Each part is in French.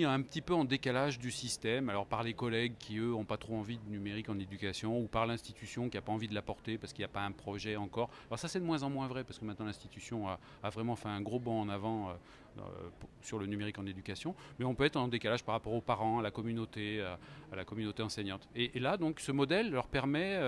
un petit peu en décalage du système, alors par les collègues qui eux n'ont pas trop envie de numérique en éducation, ou par l'institution qui n'a pas envie de l'apporter parce qu'il n'y a pas un projet encore. Alors ça c'est de moins en moins vrai parce que maintenant l'institution a vraiment fait un gros bond en avant sur le numérique en éducation, mais on peut être en décalage par rapport aux parents, à la communauté enseignante. Et là donc ce modèle leur permet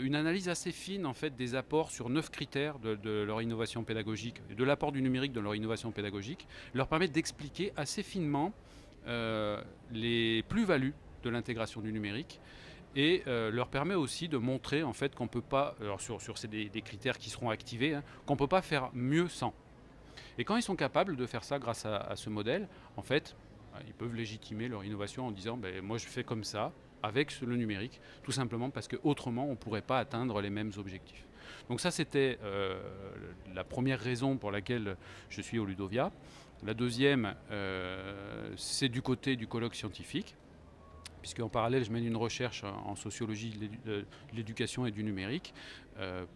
une analyse assez fine en fait des apports sur 9 critères de leur innovation pédagogique et de l'apport du numérique dans leur innovation pédagogique, leur permet d'expliquer assez finement les plus-values de l'intégration du numérique et leur permet aussi de montrer en fait qu'on peut pas, alors sur des critères qui seront activés, hein, qu'on peut pas faire mieux sans. Et quand ils sont capables de faire ça grâce à ce modèle, en fait, ils peuvent légitimer leur innovation en disant moi je fais comme ça avec le numérique, tout simplement parce qu'autrement on ne pourrait pas atteindre les mêmes objectifs. Donc ça c'était la première raison pour laquelle je suis au Ludovia. La deuxième, c'est du côté du colloque scientifique, puisqu'en parallèle, je mène une recherche en sociologie de l'éducation et du numérique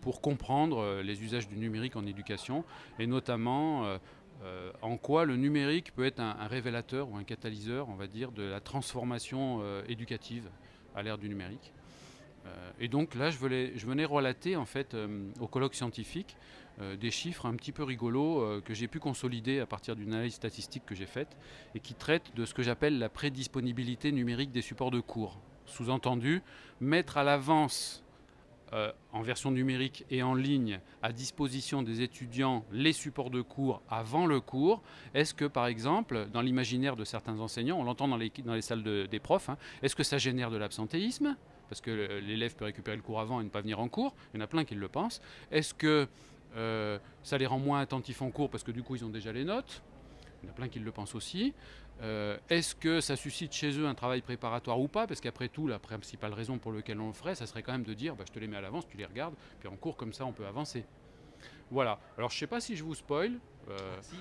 pour comprendre les usages du numérique en éducation, et notamment en quoi le numérique peut être un révélateur ou un catalyseur, on va dire, de la transformation éducative à l'ère du numérique. Et donc là, je venais relater en fait au colloque scientifique des chiffres un petit peu rigolos que j'ai pu consolider à partir d'une analyse statistique que j'ai faite et qui traitent de ce que j'appelle la prédisponibilité numérique des supports de cours. Sous-entendu, mettre à l'avance en version numérique et en ligne à disposition des étudiants les supports de cours avant le cours. Est-ce que par exemple, dans l'imaginaire de certains enseignants, on l'entend dans les salles des profs, hein, est-ce que ça génère de l'absentéisme parce que l'élève peut récupérer le cours avant et ne pas venir en cours? Il y en a plein qui le pensent. Est-ce que ça les rend moins attentifs en cours parce que du coup ils ont déjà les notes? Il y en a plein qui le pensent aussi. Est-ce que ça suscite chez eux un travail préparatoire ou pas? Parce qu'après tout, la principale raison pour laquelle on le ferait, ça serait quand même de dire je te les mets à l'avance, tu les regardes, puis en cours comme ça on peut avancer. Voilà. Alors je ne sais pas si je vous spoil. Si.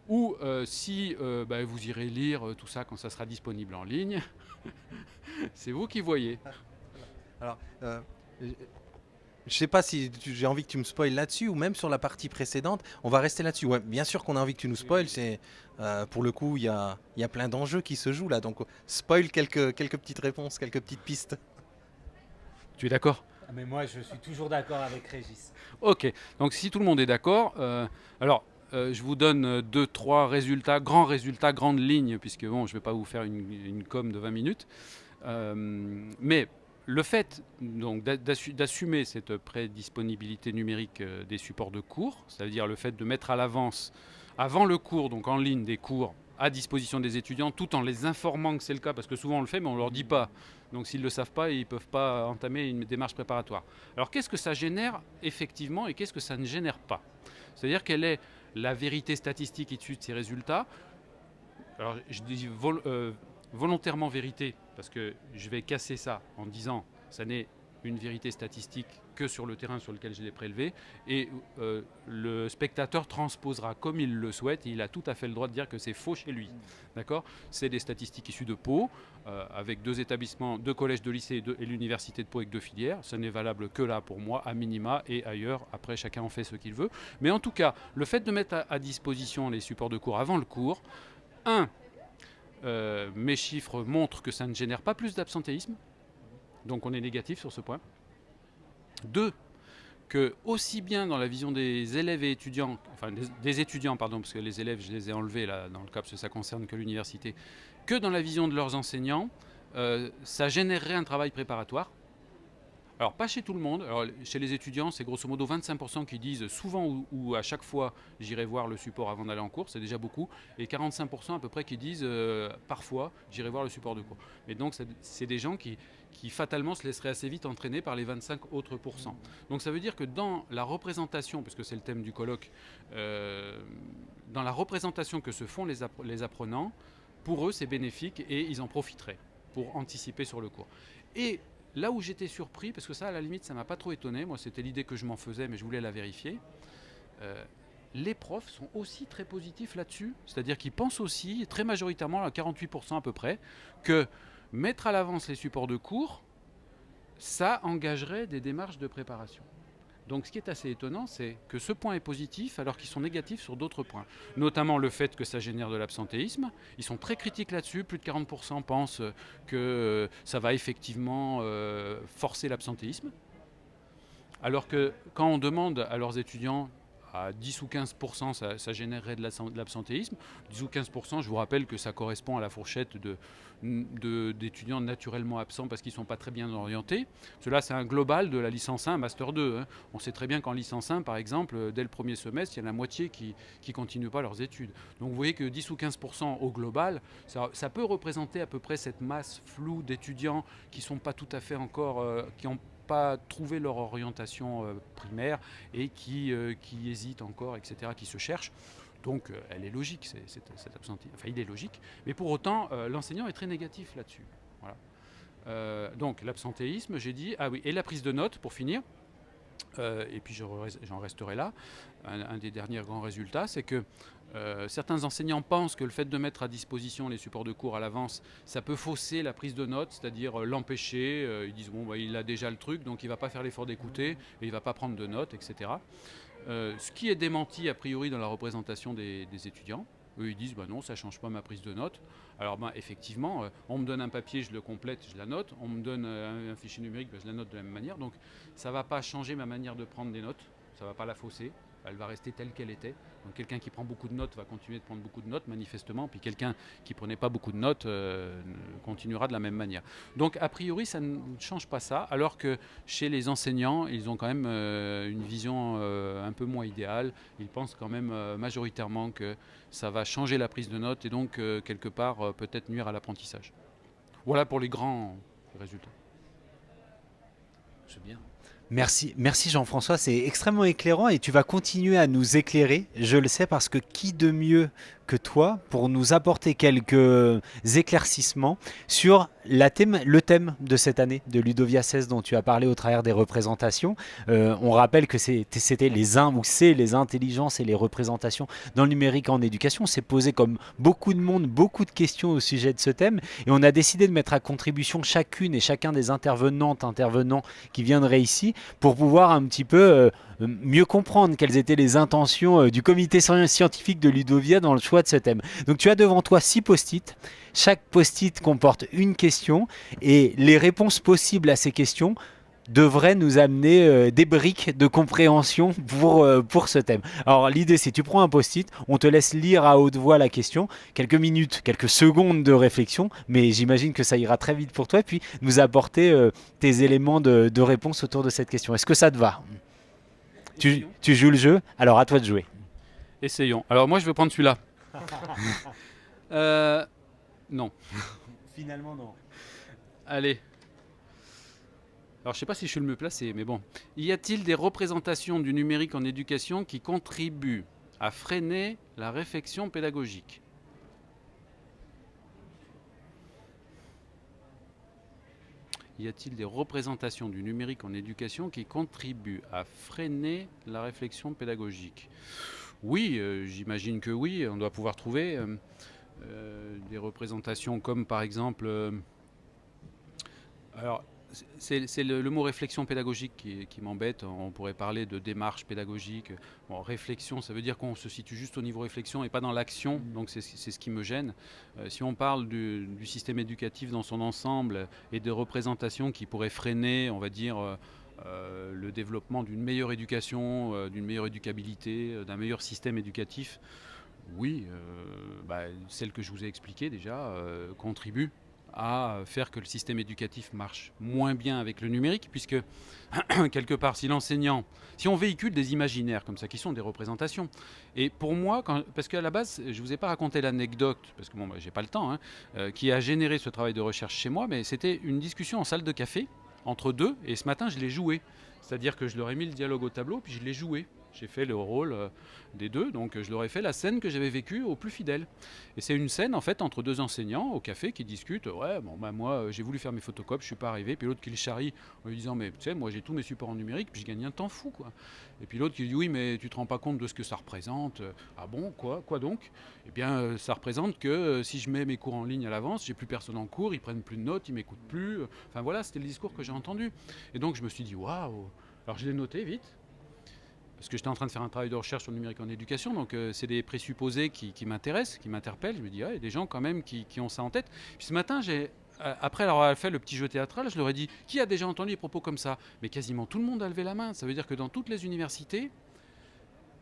Ou si vous irez lire tout ça quand ça sera disponible en ligne. C'est vous qui voyez. Alors, je sais pas si j'ai envie que tu me spoiles là-dessus ou même sur la partie précédente. On va rester là-dessus. Ouais, bien sûr qu'on a envie que tu nous spoiles. C'est pour le coup, il y a plein d'enjeux qui se jouent là. Donc, spoil quelques petites réponses, quelques petites pistes. Tu es d'accord? Ah, mais moi, je suis toujours d'accord avec Régis. Ok, donc si tout le monde est d'accord, alors je vous donne deux, trois résultats, grands résultats, grandes lignes, puisque bon, je ne vais pas vous faire une com de 20 minutes. Mais le fait donc d'assumer cette prédisponibilité numérique des supports de cours, c'est-à-dire le fait de mettre à l'avance, avant le cours, donc en ligne, des cours à disposition des étudiants, tout en les informant que c'est le cas, parce que souvent on le fait, mais on ne leur dit pas. Donc s'ils ne le savent pas, ils ne peuvent pas entamer une démarche préparatoire. Alors qu'est-ce que ça génère effectivement et qu'est-ce que ça ne génère pas? C'est-à-dire quelle est la vérité statistique issue de ces résultats? Alors je dis volontairement vérité, parce que je vais casser ça en disant ça n'est une vérité statistique que sur le terrain sur lequel je l'ai prélevé, et le spectateur transposera comme il le souhaite, et il a tout à fait le droit de dire que c'est faux chez lui. D'accord? C'est des statistiques issues de Pau, avec deux établissements, deux collèges de lycée et l'université de Pau avec deux filières. Ça n'est valable que là pour moi, à minima, et ailleurs, après chacun en fait ce qu'il veut. Mais en tout cas, le fait de mettre à disposition les supports de cours avant le cours, mes chiffres montrent que ça ne génère pas plus d'absentéisme, donc on est négatif sur ce point. 2, que aussi bien dans la vision des élèves et étudiants, enfin des étudiants pardon, parce que les élèves je les ai enlevés là dans le cas parce que ça concerne que l'université, que dans la vision de leurs enseignants, ça générerait un travail préparatoire. Alors pas chez tout le monde, alors, chez les étudiants c'est grosso modo 25% qui disent souvent ou à chaque fois j'irai voir le support avant d'aller en cours, c'est déjà beaucoup, et 45% à peu près qui disent parfois j'irai voir le support de cours. Et donc c'est des gens qui fatalement se laisseraient assez vite entraîner par les 25 autres pourcents. Donc ça veut dire que dans la représentation, puisque c'est le thème du colloque, dans la représentation que se font les apprenants, pour eux c'est bénéfique et ils en profiteraient pour anticiper sur le cours. Et là où j'étais surpris, parce que ça à la limite ça m'a pas trop étonné, moi c'était l'idée que je m'en faisais mais je voulais la vérifier, les profs sont aussi très positifs là-dessus, c'est-à-dire qu'ils pensent aussi, très majoritairement, à 48% à peu près, que mettre à l'avance les supports de cours, ça engagerait des démarches de préparation. Donc ce qui est assez étonnant, c'est que ce point est positif alors qu'ils sont négatifs sur d'autres points. Notamment le fait que ça génère de l'absentéisme. Ils sont très critiques là-dessus. Plus de 40% pensent que ça va effectivement forcer l'absentéisme. Alors que quand on demande à leurs étudiants à 10 ou 15%, ça générerait de l'absentéisme. 10 ou 15%, je vous rappelle que ça correspond à la fourchette d'étudiants naturellement absents parce qu'ils ne sont pas très bien orientés. Cela, c'est un global de la licence 1, master 2. Hein. On sait très bien qu'en licence 1, par exemple, dès le premier semestre, il y en a la moitié qui ne continuent pas leurs études. Donc vous voyez que 10 ou 15% au global, ça peut représenter à peu près cette masse floue d'étudiants qui ne sont pas tout à fait encore, qui ont pas trouvé leur orientation primaire et qui hésitent encore, etc., qui se cherchent. Donc elle est logique, cette absentéisme. Enfin, il est logique. Mais pour autant, l'enseignant est très négatif là-dessus. Voilà. Donc l'absentéisme, j'ai dit. Ah oui, et la prise de notes, pour finir. Et puis j'en resterai là. Un des derniers grands résultats, c'est que certains enseignants pensent que le fait de mettre à disposition les supports de cours à l'avance, ça peut fausser la prise de notes, c'est-à-dire l'empêcher. Ils disent bon, bah, il a déjà le truc, donc il ne va pas faire l'effort d'écouter, et il ne va pas prendre de notes, etc. Ce qui est démenti a priori dans la représentation des étudiants. Eux, ils disent bah non, ça ne change pas ma prise de notes. Alors bah, effectivement, on me donne un papier, je le complète, je la note. On me donne un fichier numérique, bah, je la note de la même manière. Donc ça ne va pas changer ma manière de prendre des notes, ça ne va pas la fausser. Elle va rester telle qu'elle était. Donc quelqu'un qui prend beaucoup de notes va continuer de prendre beaucoup de notes, manifestement. Puis quelqu'un qui ne prenait pas beaucoup de notes continuera de la même manière. Donc a priori, ça ne change pas ça. Alors que chez les enseignants, ils ont quand même une vision un peu moins idéale. Ils pensent quand même majoritairement que ça va changer la prise de notes et donc quelque part peut-être nuire à l'apprentissage. Voilà pour les grands résultats. C'est bien. Merci Jean-François, c'est extrêmement éclairant et tu vas continuer à nous éclairer, je le sais, parce que qui de mieux que toi pour nous apporter quelques éclaircissements sur le thème de cette année de Ludovia 16 dont tu as parlé au travers des représentations. On rappelle que c'était les intelligences et les représentations dans le numérique en éducation. On s'est posé comme beaucoup de monde, beaucoup de questions au sujet de ce thème et on a décidé de mettre à contribution chacune et chacun des intervenants qui viendraient ici pour pouvoir un petit peu mieux comprendre quelles étaient les intentions du comité scientifique de Ludovia dans le choix de ce thème. Donc tu as devant toi 6 post-it. Chaque post-it comporte une question et les réponses possibles à ces questions devraient nous amener des briques de compréhension pour ce thème. Alors l'idée c'est tu prends un post-it, on te laisse lire à haute voix la question, quelques minutes, quelques secondes de réflexion, mais j'imagine que ça ira très vite pour toi, et puis nous apporter tes éléments de réponse autour de cette question. Est-ce que ça te va ? Tu joues le jeu, alors à toi de jouer. Essayons. Alors moi je vais prendre celui-là. Non. Finalement non. Allez. Alors je ne sais pas si je suis le mieux placé, mais bon. Y a-t-il des représentations du numérique en éducation qui contribuent à freiner la réflexion pédagogique ? Y a-t-il des représentations du numérique en éducation qui contribuent à freiner la réflexion pédagogique ? Oui, j'imagine que oui. On doit pouvoir trouver des représentations comme par exemple... alors, c'est le mot réflexion pédagogique qui m'embête. On pourrait parler de démarche pédagogique. Bon, réflexion, ça veut dire qu'on se situe juste au niveau réflexion et pas dans l'action. Donc c'est ce qui me gêne. Si on parle du système éducatif dans son ensemble et de représentations qui pourraient freiner, on va dire, le développement d'une meilleure éducation, d'une meilleure éducabilité, d'un meilleur système éducatif, oui, celle que je vous ai expliquée déjà contribue à faire que le système éducatif marche moins bien avec le numérique, puisque quelque part, si on véhicule des imaginaires comme ça, qui sont des représentations, et pour moi, parce qu'à la base, je ne vous ai pas raconté l'anecdote, parce que bon, j'ai pas le temps, qui a généré ce travail de recherche chez moi, mais c'était une discussion en salle de café, entre deux, et ce matin, je l'ai joué. C'est-à-dire que je leur ai mis le dialogue au tableau, puis je l'ai joué. J'ai fait le rôle des deux, donc je leur ai fait la scène que j'avais vécue au plus fidèle. Et c'est une scène en fait entre deux enseignants au café qui discutent. Ouais, bon moi j'ai voulu faire mes photocopies, je suis pas arrivé. Puis l'autre qui le charrie en lui disant mais tu sais moi j'ai tous mes supports en numérique, puis je gagne un temps fou quoi. Et puis l'autre qui dit oui mais tu te rends pas compte de ce que ça représente. Ah bon quoi donc ? Eh bien ça représente que si je mets mes cours en ligne à l'avance, j'ai plus personne en cours, ils prennent plus de notes, ils m'écoutent plus. Enfin voilà, c'était le discours que j'ai entendu. Et donc je me suis dit waouh. Alors je l'ai noté vite. parce que j'étais en train de faire un travail de recherche sur le numérique en éducation, donc c'est des présupposés qui m'intéressent, qui m'interpellent. Je me dis, il y a des gens quand même qui ont ça en tête. Puis ce matin, après avoir fait le petit jeu théâtral, je leur ai dit, qui a déjà entendu des propos comme ça? Mais quasiment tout le monde a levé la main. Ça veut dire que dans toutes les universités,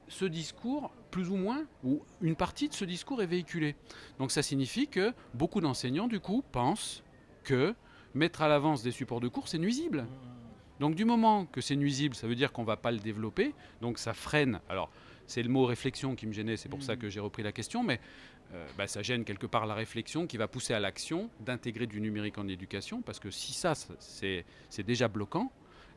ce discours, plus ou moins, ou une partie de ce discours est véhiculé. Donc ça signifie que beaucoup d'enseignants, du coup, pensent que mettre à l'avance des supports de cours, c'est nuisible. Donc du moment que c'est nuisible, ça veut dire qu'on ne va pas le développer, donc ça freine. Alors c'est le mot réflexion qui me gênait, c'est pour ça que j'ai repris la question, mais ça gêne quelque part la réflexion qui va pousser à l'action d'intégrer du numérique en éducation, parce que si ça, c'est déjà bloquant.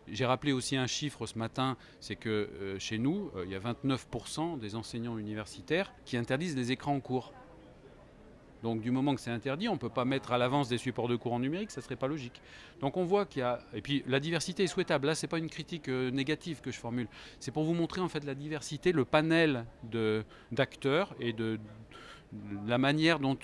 J'ai rappelé aussi un chiffre ce matin, c'est que chez nous, il y a 29% des enseignants universitaires qui interdisent les écrans en cours. Donc du moment que c'est interdit, on ne peut pas mettre à l'avance des supports de cours en numérique, ça ne serait pas logique. Donc on voit qu'il y a... Et puis la diversité est souhaitable. Là, ce n'est pas une critique négative que je formule. C'est pour vous montrer en fait la diversité, le panel d'acteurs et de la manière dont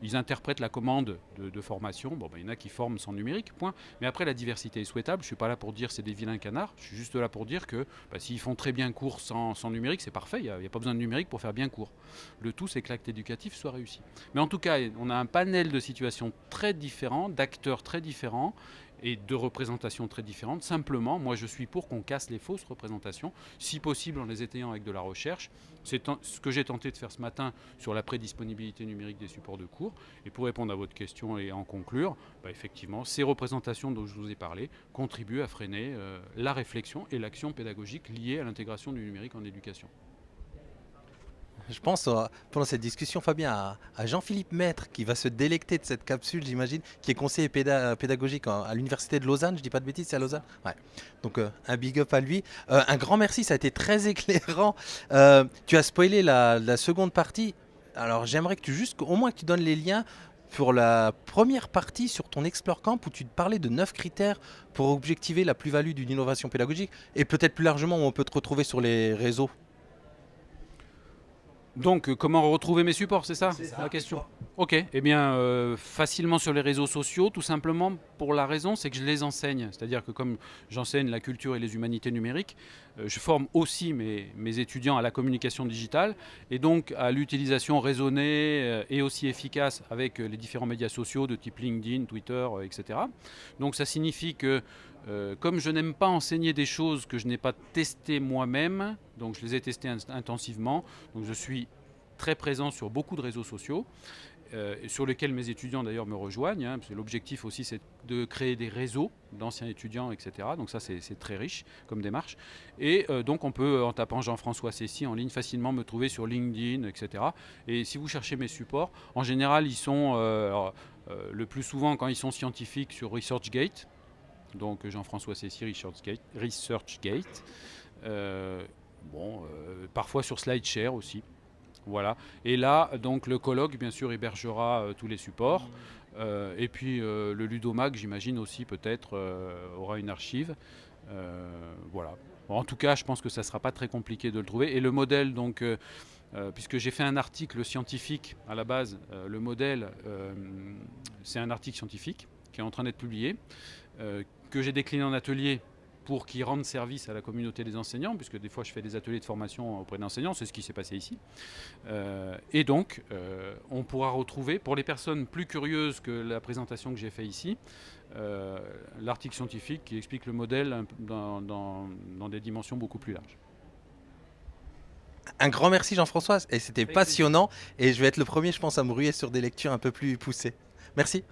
ils interprètent la commande de formation. Bon, il y en a qui forment sans numérique, point. Mais après, la diversité est souhaitable. Je ne suis pas là pour dire c'est des vilains canards. Je suis juste là pour dire que s'ils font très bien cours sans numérique, c'est parfait. Il n'y a pas besoin de numérique pour faire bien cours. Le tout, c'est que l'acte éducatif soit réussi. Mais en tout cas, on a un panel de situations très différents, d'acteurs très différents et de représentations très différentes. Simplement, moi, je suis pour qu'on casse les fausses représentations, si possible en les étayant avec de la recherche. C'est ce que j'ai tenté de faire ce matin sur la prédisponibilité numérique des supports de cours. Et pour répondre à votre question et en conclure, effectivement, ces représentations dont je vous ai parlé contribuent à freiner la réflexion et l'action pédagogique liée à l'intégration du numérique en éducation. Je pense, pendant cette discussion, Fabien, à Jean-Philippe Maître, qui va se délecter de cette capsule, j'imagine, qui est conseiller pédagogique à l'Université de Lausanne, je dis pas de bêtises, c'est à Lausanne. Ouais. Donc un big up à lui. Un grand merci, ça a été très éclairant. Tu as spoilé la seconde partie. Alors j'aimerais que au moins que tu donnes les liens pour la première partie sur ton Explore Camp où tu te parlais de 9 critères pour objectiver la plus-value d'une innovation pédagogique et peut-être plus largement où on peut te retrouver sur les réseaux. Donc, comment retrouver mes supports, c'est ça la question? Ok, eh bien, facilement sur les réseaux sociaux, tout simplement pour la raison, c'est que je les enseigne. C'est-à-dire que comme j'enseigne la culture et les humanités numériques, je forme aussi mes étudiants à la communication digitale et donc à l'utilisation raisonnée et aussi efficace avec les différents médias sociaux de type LinkedIn, Twitter, etc. Donc ça signifie que comme je n'aime pas enseigner des choses que je n'ai pas testées moi-même, donc je les ai testées intensivement, donc je suis très présent sur beaucoup de réseaux sociaux, sur lesquels mes étudiants d'ailleurs me rejoignent, parce que l'objectif aussi c'est de créer des réseaux d'anciens étudiants, etc. Donc ça c'est très riche comme démarche. Et donc on peut, en tapant Jean-François Cessy en ligne, facilement me trouver sur LinkedIn, etc. Et si vous cherchez mes supports, en général ils sont le plus souvent quand ils sont scientifiques sur ResearchGate, donc Jean-François Cessy, ResearchGate. Parfois sur SlideShare aussi. Voilà. Et là, donc le colloque, bien sûr, hébergera tous les supports. Et puis le Ludomac, j'imagine aussi, peut-être, aura une archive. Voilà. Bon, en tout cas, je pense que ça ne sera pas très compliqué de le trouver. Et le modèle, donc, puisque j'ai fait un article scientifique à la base, le modèle, c'est un article scientifique qui est en train d'être publié, que j'ai décliné en atelier pour qu'ils rendent service à la communauté des enseignants, puisque des fois je fais des ateliers de formation auprès d'enseignants, c'est ce qui s'est passé ici. Et donc, on pourra retrouver, pour les personnes plus curieuses que la présentation que j'ai faite ici, l'article scientifique qui explique le modèle dans des dimensions beaucoup plus larges. Un grand merci Jean-François, et c'était passionnant, et je vais être le premier, je pense, à me ruer sur des lectures un peu plus poussées. Merci.